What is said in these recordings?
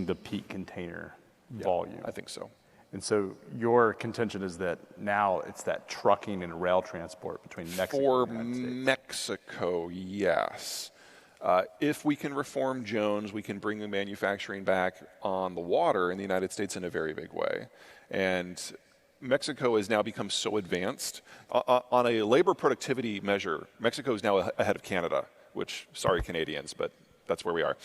the peak container volume. I think so. And so your contention is that now it's that trucking and rail transport between Mexico and the United States. For Mexico, yes. If we can reform Jones, we can bring the manufacturing back on the water in the United States in a very big way. And Mexico has now become so advanced. On a labor productivity measure, Mexico is now ahead of Canada, which, sorry Canadians, but that's where we are.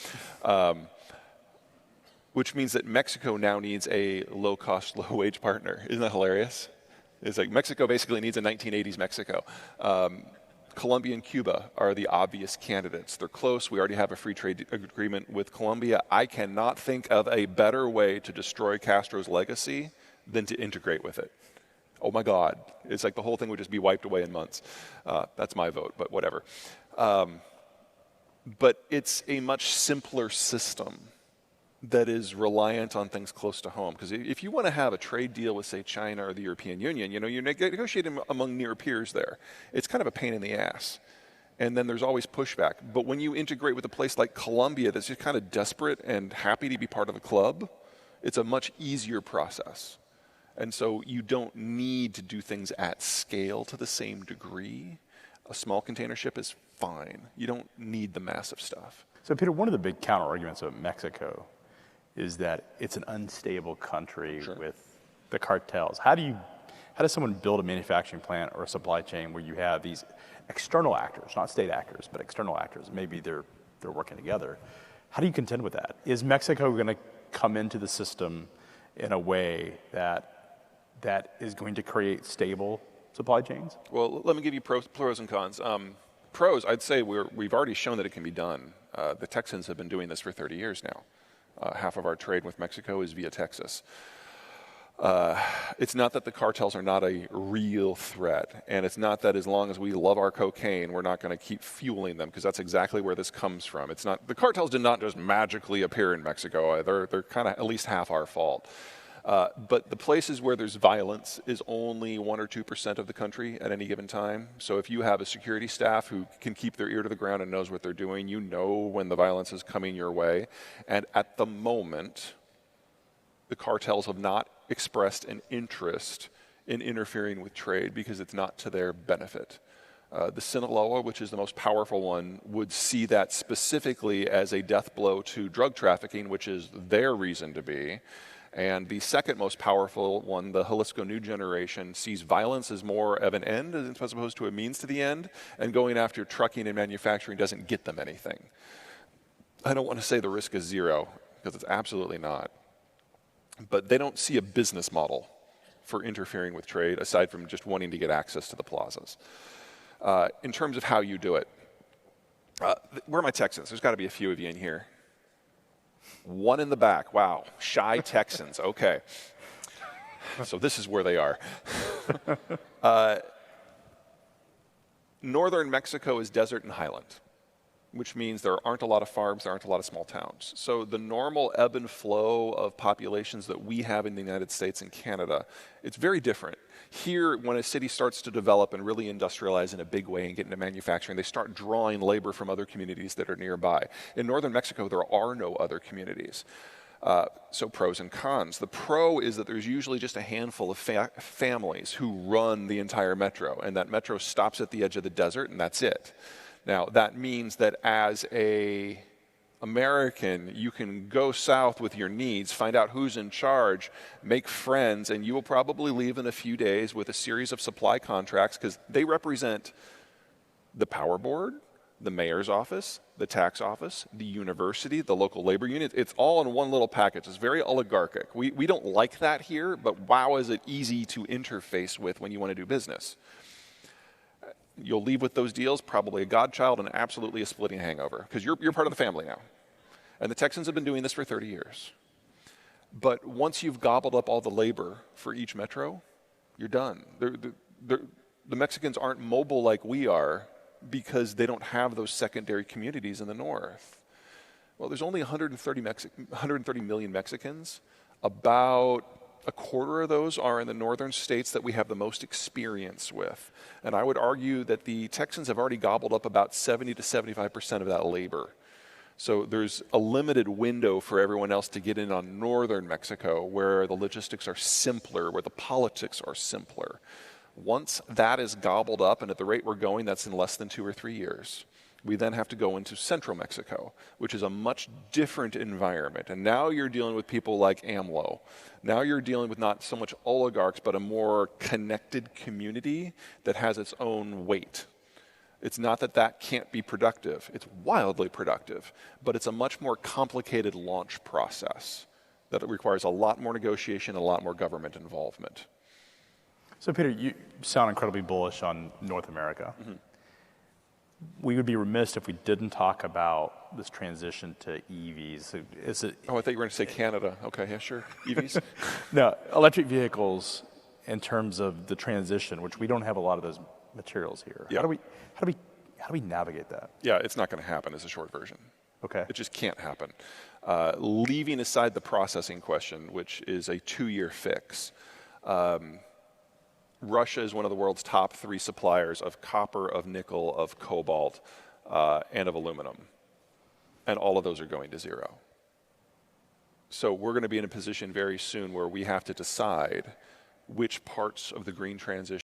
Which means that Mexico now needs a low-cost, low-wage partner. Isn't that hilarious? It's like Mexico basically needs a 1980s Mexico. Colombia and Cuba are the obvious candidates. They're close. We already have a free trade agreement with Colombia. I cannot think of a better way to destroy Castro's legacy than to integrate with it. Oh my God. It's like the whole thing would just be wiped away in months. That's my vote, but whatever. But it's a much simpler system that is reliant on things close to home. Because if you want to have a trade deal with, say, China or the European Union, you know, you're negotiating among near peers there. It's kind of a pain in the ass. And then there's always pushback. But when you integrate with a place like Colombia that's just kind of desperate and happy to be part of the club, it's a much easier process. And so you don't need to do things at scale to the same degree. A small container ship is fine. You don't need the massive stuff. So Peter, one of the big counter arguments of Mexico is that it's an unstable country with the cartels. How does someone build a manufacturing plant or a supply chain where you have these external actors, not state actors, but external actors? Maybe they're working together. How do you contend with that? Is Mexico going to come into the system in a way that is going to create stable supply chains? Well, let me give you pros and cons. Pros, I'd say we've already shown that it can be done. The Texans have been doing this for 30 years now. Half of our trade with Mexico is via Texas. It's not that the cartels are not a real threat, and it's not that as long as we love our cocaine, we're not going to keep fueling them, because that's exactly where this comes from. It's not, the cartels did not just magically appear in Mexico. They're kind of at least half our fault. But the places where there's violence is only 1 or 2% of the country at any given time. So if you have a security staff who can keep their ear to the ground and knows what they're doing, you know when the violence is coming your way. And at the moment, the cartels have not expressed an interest in interfering with trade because it's not to their benefit. The Sinaloa, which is the most powerful one, would see that specifically as a death blow to drug trafficking, which is their reason to be. And the second most powerful one, the Jalisco New Generation, sees violence as more of an end as opposed to a means to the end, and going after trucking and manufacturing doesn't get them anything. I don't want to say the risk is zero, because it's absolutely not. But they don't see a business model for interfering with trade, aside from just wanting to get access to the plazas. In terms of how you do it, where are my Texans? There's got to be a few of you in here. One in the back. Wow. Shy Texans. Okay. So this is where they are. Northern Mexico is desert and highland, which means there aren't a lot of farms, there aren't a lot of small towns. So the normal ebb and flow of populations that we have in the United States and Canada, it's very different. Here, when a city starts to develop and really industrialize in a big way and get into manufacturing, they start drawing labor from other communities that are nearby. In northern Mexico, there are no other communities. So pros and cons. The pro is that there's usually just a handful of families who run the entire metro, and that metro stops at the edge of the desert, and that's it. Now, that means that as an American, you can go south with your needs, find out who's in charge, make friends, and you will probably leave in a few days with a series of supply contracts, because they represent the power board, the mayor's office, the tax office, the university, the local labor union. It's all in one little package. It's very oligarchic. We don't like that here, but wow, is it easy to interface with when you want to do business. You'll leave with those deals, probably a godchild and absolutely a splitting hangover, because you're part of the family now. And the Texans have been doing this for 30 years. But once you've gobbled up all the labor for each metro, you're done. The Mexicans aren't mobile like we are because they don't have those secondary communities in the north. Well, there's only 130 million Mexicans. About a quarter of those are in the northern states that we have the most experience with. And I would argue that the Texans have already gobbled up about 70 to 75% of that labor. So there's a limited window for everyone else to get in on northern Mexico, where the logistics are simpler, where the politics are simpler. Once that is gobbled up, and at the rate we're going, that's in less than 2 or 3 years, we then have to go into central Mexico, which is a much different environment. And now you're dealing with people like AMLO. Now you're dealing with not so much oligarchs, but a more connected community that has its own weight. It's not that that can't be productive. It's wildly productive, but it's a much more complicated launch process that requires a lot more negotiation, a lot more government involvement. So Peter, you sound incredibly bullish on North America. Mm-hmm. We would be remiss if we didn't talk about this transition to EVs. Is it? Oh, I thought you were going to say Canada. Okay, yeah, sure. EVs? No, electric vehicles in terms of the transition, which we don't have a lot of those materials here. Yeah. How do we navigate that? Yeah, it's not going to happen is a short version. Okay. It just can't happen. Leaving aside the processing question, which is a 2-year fix, Russia is one of the world's top 3 suppliers of copper, of nickel, of cobalt, and of aluminum. And all of those are going to zero. So we're going to be in a position very soon where we have to decide which parts of the green transition